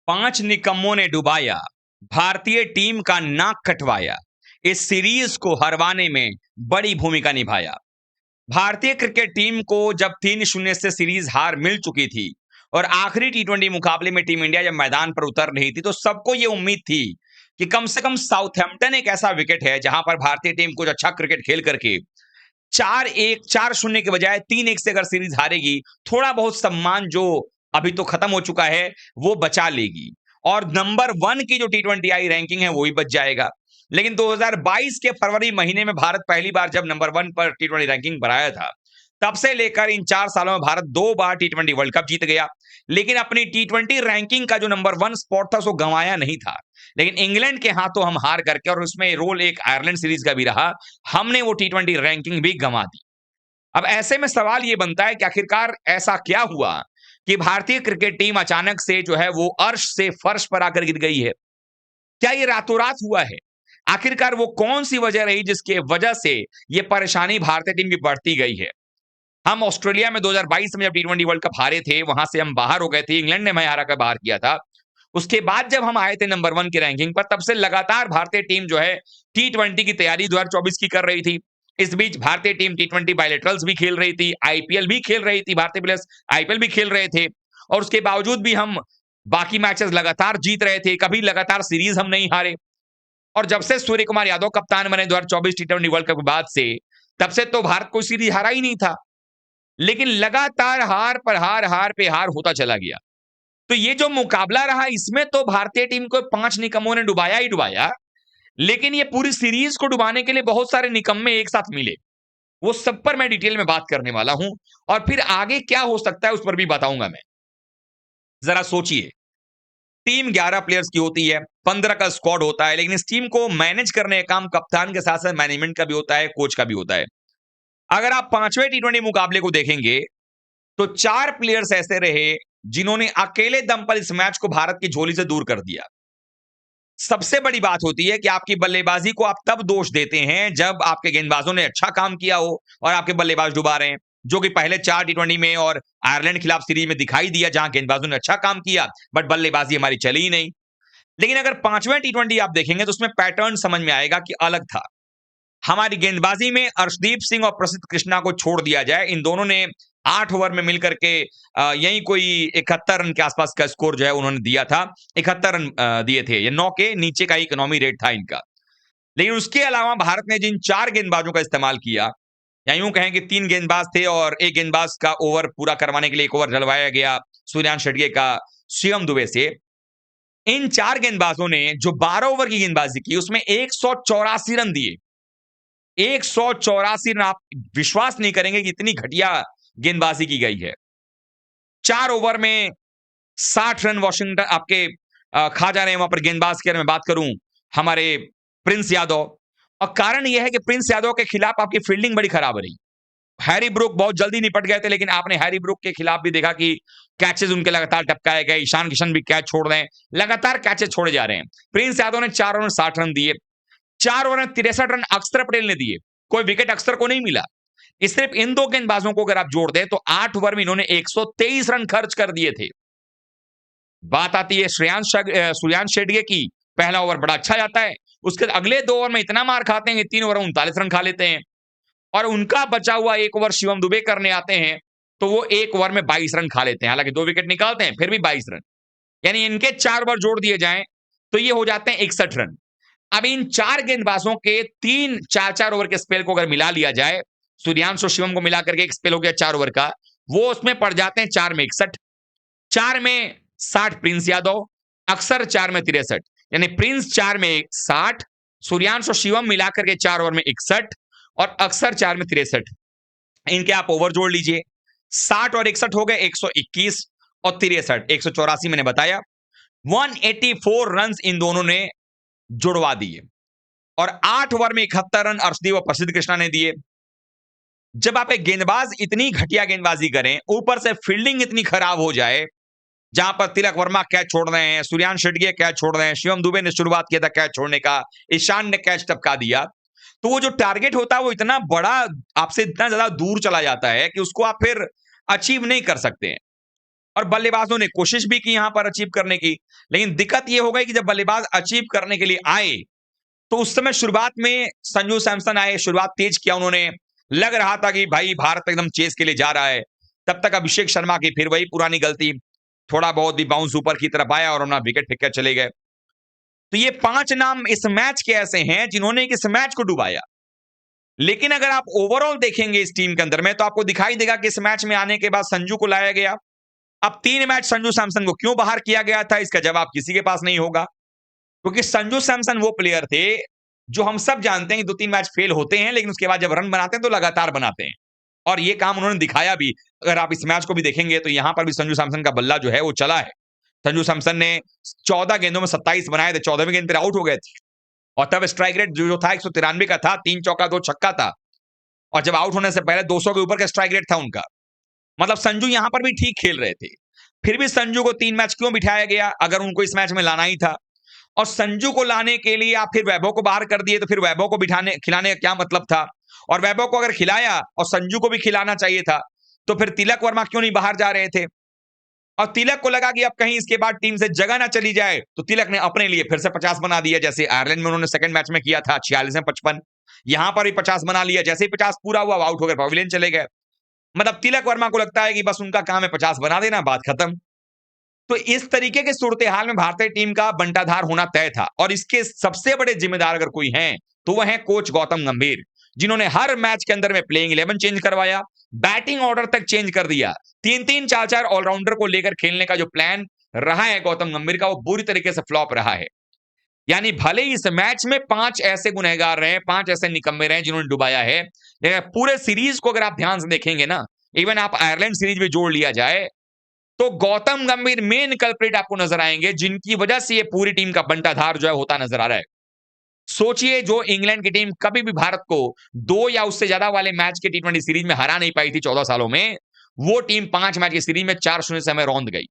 5 निकम्मों ने डुबाया, भारतीय टीम का नाक कटवाया, इस सीरीज को हरवाने में बड़ी भूमिका निभाया। भारतीय क्रिकेट टीम को जब 3-0 से सीरीज हार मिल चुकी थी और आखिरी टी20 मुकाबले में टीम इंडिया जब मैदान पर उतर रही थी, तो सबको यह उम्मीद थी कि कम से कम साउथहैम्पटन एक ऐसा विकेट है जहां पर भारतीय टीम कुछ अच्छा क्रिकेट खेल करके 4-1 4-0 के बजाय 3-1 से अगर सीरीज हारेगी, थोड़ा बहुत सम्मान जो अभी तो खत्म हो चुका है वो बचा लेगी और नंबर 1 की जो टी20 रैंकिंग है वो भी बच जाएगा। लेकिन 2022 के फरवरी महीने में भारत पहली बार जब नंबर 1 पर टी20 रैंकिंग पर आया था, तब से लेकर इन 4 सालों में भारत 2 बार टी20 वर्ल्ड कप जीत गया। लेकिन अपनी टी20 रैंकिंग का जो नंबर 1 स्पॉट था उसको गंवाया नहीं था। लेकिन इंग्लैंड के हाथों हम हार करके, और उसमें रोल एक आयरलैंड सीरीज का भी रहा, हमने वो टी20 रैंकिंग भी गंवा दी। अब ऐसे में सवाल ये बनता है कि आखिरकार ऐसा क्या हुआ कि भारतीय क्रिकेट टीम अचानक से जो है वो अर्श से फर्श पर आकर गिर गई है? क्या ये रातों रात हुआ है? आखिरकार वो कौन सी वजह रही जिसके वजह से ये परेशानी भारतीय टीम की बढ़ती गई है? हम ऑस्ट्रेलिया में 2022 में जब टी20 वर्ल्ड कप हारे थे, वहां से हम बाहर हो गए थे, इंग्लैंड ने हमें हरा कर बाहर किया था। उसके बाद जब हम आए थे नंबर 1 की रैंकिंग पर, तब से लगातार भारतीय टीम जो है टी20 की तैयारी 2024 की कर रही थी। इस बीच भारतीय टीम टी20 बायलैटरल्स भी खेल रही थी, आईपीएल भी खेल रही थी, भारतीय प्लेयर्स आईपीएल भी खेल रहे थे, और उसके बावजूद भी हम बाकी मैचेस लगातार जीत रहे थे, कभी लगातार सीरीज हम नहीं हारे। और जब से सूर्य कुमार यादव कप्तान बने 2024 टी20 वर्ल्ड कप के बाद से, तब से तो भारत कोई सीरीज हारा ही नहीं था। लेकिन लगातार हार पर हार, हार पे हार होता चला गया। तो ये जो मुकाबला रहा, इसमें तो भारतीय टीम को 5 निकम्मों ने डुबाया ही डुबाया, लेकिन ये पूरी सीरीज को डुबाने के लिए बहुत सारे निकम्मे एक साथ मिले। वो सब पर मैं डिटेल में बात करने वाला हूं, और फिर आगे क्या हो सकता है उस पर भी बताऊंगा मैं। जरा सोचिए, टीम 11 प्लेयर्स की होती है, 15 का स्क्वाड होता है, लेकिन इस टीम को मैनेज करने का काम कप्तान के साथ साथ मैनेजमेंट का भी होता है, कोच का भी होता है। अगर आप 5वें टी20 मुकाबले को देखेंगे, तो 4 प्लेयर्स ऐसे रहे जिन्होंने अकेले दम पर इस मैच को भारत की झोली से दूर कर दिया। सबसे बड़ी बात होती है कि आपकी बल्लेबाजी को आप तब दोष देते हैं जब आपके गेंदबाजों ने अच्छा काम किया हो और आपके बल्लेबाज डुबा रहे हैं, जो कि पहले 4 टी20 में और आयरलैंड के खिलाफ सीरीज में दिखाई दिया, जहां गेंदबाजों ने अच्छा काम किया बट बल्लेबाजी हमारी चली ही नहीं। लेकिन अगर 5वें टी20 आप देखेंगे तो उसमें पैटर्न समझ में आएगा कि अलग था। हमारी गेंदबाजी में अर्शदीप सिंह और प्रसिद्ध कृष्णा को छोड़ दिया जाए, इन दोनों ने 8 ओवर में मिलकर के यही कोई 71 रन के आसपास का स्कोर जो है उन्होंने दिया था। 71 रन दिए थे, ये 9 के नीचे का इकोनॉमी रेट था इनका। लेकिन उसके अलावा भारत ने जिन 4 गेंदबाजों का इस्तेमाल किया, या यूं कहें कि 3 गेंदबाज थे और एक गेंदबाज का ओवर पूरा करवाने के लिए 1 ओवर डलवाया गया सूर्यांश शेडगे का शिवम दुबे से। इन 4 गेंदबाजों ने जो 12 ओवर की गेंदबाजी की, उसमें 184 रन दिए। 184 रन, आप विश्वास नहीं करेंगे कि इतनी घटिया गेंदबाजी की गई है। 4 ओवर में 60 रन वॉशिंगटन आपके खा जा रहे हैं वहां पर गेंदबाज की। अगर मैं बात करूं हमारे प्रिंस यादव, और कारण यह है कि प्रिंस यादव के खिलाफ आपकी फील्डिंग बड़ी खराब रही। हैरी ब्रूक बहुत जल्दी निपट गए थे, लेकिन आपने हैरी ब्रूक के खिलाफ भी देखा कि कैचेस उनके लगातार टपकाए गए। ईशान किशन भी कैच छोड़ रहे हैं, लगातार कैचेस छोड़े जा रहे हैं। प्रिंस यादव ने 4 ओवर में 60 रन दिए, 4 ओवर में 63 रन अक्षर पटेल ने दिए। कोई विकेट अक्षर को नहीं मिला। सिर्फ इन 2 गेंदबाजों को अगर आप जोड़ दें तो 8 ओवर में इन्होंने 123 रन खर्च कर दिए थे। बात आती है सूर्यांश शेडगे की। पहला ओवर बड़ा अच्छा जाता है, उसके अगले 2 ओवर में इतना मार खाते हैं कि 3 ओवर में 39 रन खा लेते हैं, और उनका बचा हुआ 1 ओवर शिवम दुबे करने आते हैं तो वो 1 ओवर में 22 रन खा लेते हैं। हालांकि 2 विकेट निकालते हैं, फिर भी 22 रन, यानी इनके 4 ओवर जोड़ दिए जाएं तो ये हो जाते हैं 61 रन। अब इन 4 गेंदबाजों के 3 4-4 ओवर के स्पेल को अगर मिला लिया जाए, सूर्यांश और शिवम को मिला करके एक स्पेल हो गया 4 ओवर का, वो उसमें पड़ जाते हैं 4 में 61, 4 में 60 प्रिंस यादव, अक्सर 4 में 63, यानी प्रिंस 4 में 60, सूर्यांश और शिवम मिलाकर के 4 ओवर में 61 और अक्सर 4 में 63। इनके आप ओवर जोड़ लीजिए, 60 और 61 हो गए 121, और 63 184 मैंने बताया। 184 रन इन दोनों ने जुड़वा दिए, और 8 ओवर में 71 रन अर्शदीप और प्रसिद्ध कृष्णा ने दिए। जब आप एक गेंदबाज इतनी घटिया गेंदबाजी करें, ऊपर से फील्डिंग इतनी खराब हो जाए, जहां पर तिलक वर्मा कैच छोड़ रहे हैं, सूर्यांश शेडगे कैच छोड़ रहे हैं, शिवम दुबे ने शुरुआत किया था कैच छोड़ने का, ईशान ने कैच टपका दिया, तो वो जो टारगेट होता है वो इतना बड़ा आपसे इतना ज्यादा दूर चला जाता है कि उसको आप फिर अचीव नहीं कर सकते हैं। और बल्लेबाजों ने कोशिश भी की यहां पर अचीव करने की, लेकिन दिक्कत यह हो गई कि जब बल्लेबाज अचीव करने के लिए आए तो उस समय शुरुआत में संजू सैमसन आए, शुरुआत तेज किया उन्होंने, लग रहा था कि भाई भारत एकदम चेस के लिए जा रहा है। तब तक अभिषेक शर्मा की फिर वही पुरानी गलती, थोड़ा बहुत भी बाउंस ऊपर की तरफ आया और अपना विकेट फेंक कर चले गए। तो ये 5 नाम इस मैच के ऐसे हैं जिन्होंने इस मैच को डुबाया। लेकिन अगर आप ओवरऑल देखेंगे इस टीम के अंदर में तो आपको दिखाई देगा कि इस मैच में आने के बाद संजू को लाया गया। अब 3 मैच संजू सैमसन को क्यों बाहर किया गया था, इसका जवाब किसी के पास नहीं होगा। क्योंकि संजू सैमसन वो प्लेयर थे जो हम सब जानते हैं कि 2-3 मैच फेल होते हैं, लेकिन उसके बाद जब रन बनाते हैं तो लगातार बनाते हैं। और ये काम उन्होंने दिखाया भी। अगर आप इस मैच को भी देखेंगे तो यहां पर भी संजू सैमसन का बल्ला जो है वो चला है। संजू सैमसन ने 14 गेंदों में 27 बनाए थे, 14वीं गेंद पर आउट हो गए थे। और तब स्ट्राइक रेट जो था 193 का था, 3 चौका 2 छक्का था। और जब आउट होने से पहले 200 के ऊपर का स्ट्राइक रेट था उनका। मतलब संजू यहां पर भी ठीक खेल रहे थे। फिर भी संजू को 3 मैच क्यों बिठाया गया अगर उनको इस मैच में लाना ही था? और संजू को लाने के लिए आप फिर वैभव को बाहर कर दिए, तो फिर वैभव को बिठाने खिलाने का क्या मतलब था? और वैभव को अगर खिलाया और संजू को भी खिलाना चाहिए था, तो फिर तिलक वर्मा क्यों नहीं बाहर जा रहे थे? और तिलक को लगा कि अब कहीं इसके बाद टीम से जगह ना चली जाए, तो तिलक ने अपने लिए फिर से 50 बना दिया, जैसे आयरलैंड में उन्होंने सेकंड मैच में किया था 46 में 55। यहां पर भी 50 बना लिया, जैसे ही 50 पूरा हुआ आउट होकर पवेलियन चले गए। मतलब तिलक वर्मा को लगता है कि बस उनका काम है 50 बना देना, बात खत्म। तो इस तरीके के सूरत-ए-हाल में भारतीय टीम का बंटाधार होना तय था और इसके सबसे बड़े जिम्मेदार अगर कोई हैं, तो वह हैं कोच गौतम गंभीर, जिन्होंने हर मैच के अंदर में प्लेइंग 11 चेंज करवाया, बैटिंग ऑर्डर तक चेंज कर दिया। 3-3, 4-4 ऑलराउंडर को लेकर खेलने का जो प्लान रहा है गौतम गंभीर का, वो बुरी तरीके से फ्लॉप रहा है। यानी भले ही इस मैच में 5 ऐसे गुनहगार रहे, 5 ऐसे निकम्मे रहे जिन्होंने डुबाया है, लेकिन पूरे सीरीज को अगर आप ध्यान से देखेंगे ना, इवन आप आयरलैंड सीरीज भी जोड़ लिया जाए, तो गौतम गंभीर मेन कल्प्रिट आपको नजर आएंगे, जिनकी वजह से ये पूरी टीम का बंटाधार जो है होता नजर आ रहा है। सोचिए, जो इंग्लैंड की टीम कभी भी भारत को 2 या उससे ज्यादा वाले मैच के टी20 सीरीज में हरा नहीं पाई थी 14 सालों में, वो टीम 5 मैच की सीरीज में 4-0 से हमें रौंद गई।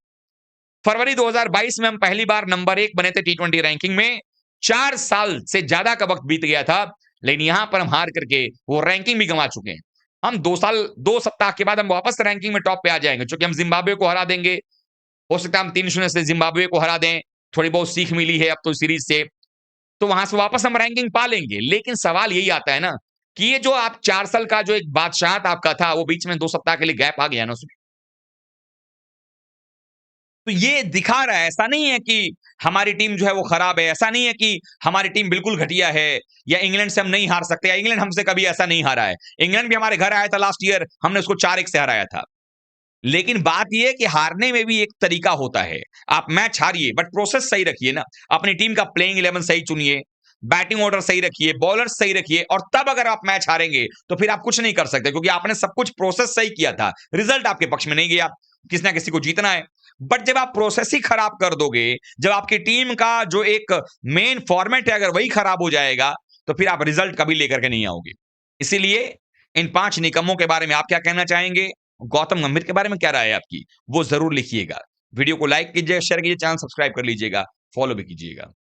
फरवरी 2022 में हम पहली बार नंबर 1 बने थे टी20 रैंकिंग में। 4 साल से ज्यादा का वक्त बीत गया था, लेकिन यहां पर हम हार करके वो रैंकिंग भी गंवा चुके हैं। हम 2 सप्ताह के बाद हम वापस रैंकिंग में टॉप पे आ जाएंगे, क्योंकि हम जिम्बाब्वे को हरा देंगे। हो सकता है हम 3-0 से जिम्बाब्वे को हरा दें, थोड़ी बहुत सीख मिली है अब तो सीरीज से, तो वहां से वापस हम रैंकिंग पा लेंगे। लेकिन सवाल यही आता है ना कि ये जो आप 4 साल का जो एक बादशाहत आपका था, वो बीच में 2 सप्ताह के लिए गैप आ गया ना उसमें। तो ये दिखा रहा है, ऐसा नहीं है कि हमारी टीम जो है वो खराब है, ऐसा नहीं है कि हमारी टीम बिल्कुल घटिया है या इंग्लैंड से हम नहीं हार सकते, या इंग्लैंड हमसे कभी ऐसा नहीं हारा है। इंग्लैंड भी हमारे घर आया था लास्ट ईयर, हमने उसको 4-1 से हराया था। लेकिन बात यह है कि हारने में भी एक तरीका होता है। आप मैच हारिए बट प्रोसेस सही रखिए ना। अपनी टीम का प्लेइंग 11 सही चुनिए, बैटिंग ऑर्डर सही रखिए, बॉलर्स सही रखिए, और तब अगर आप मैच हारेंगे तो फिर आप कुछ नहीं कर सकते, क्योंकि आपने सब कुछ प्रोसेस सही किया था। रिजल्ट आपके पक्ष में नहीं गया, किसी ना किसी को जीतना है। बट जब आप प्रोसेस ही खराब कर दोगे, जब आपकी टीम का जो एक मेन फॉर्मेट है अगर वही खराब हो जाएगा, तो फिर आप रिजल्ट कभी लेकर के नहीं आओगे। इसीलिए इन 5 निकम्मों के बारे में आप क्या कहना चाहेंगे? गौतम गंभीर के बारे में क्या राय है आपकी? वो जरूर लिखिएगा। वीडियो को लाइक कीजिए, शेयर कीजिए, चैनल सब्सक्राइब कर लीजिएगा, फॉलो भी कीजिएगा।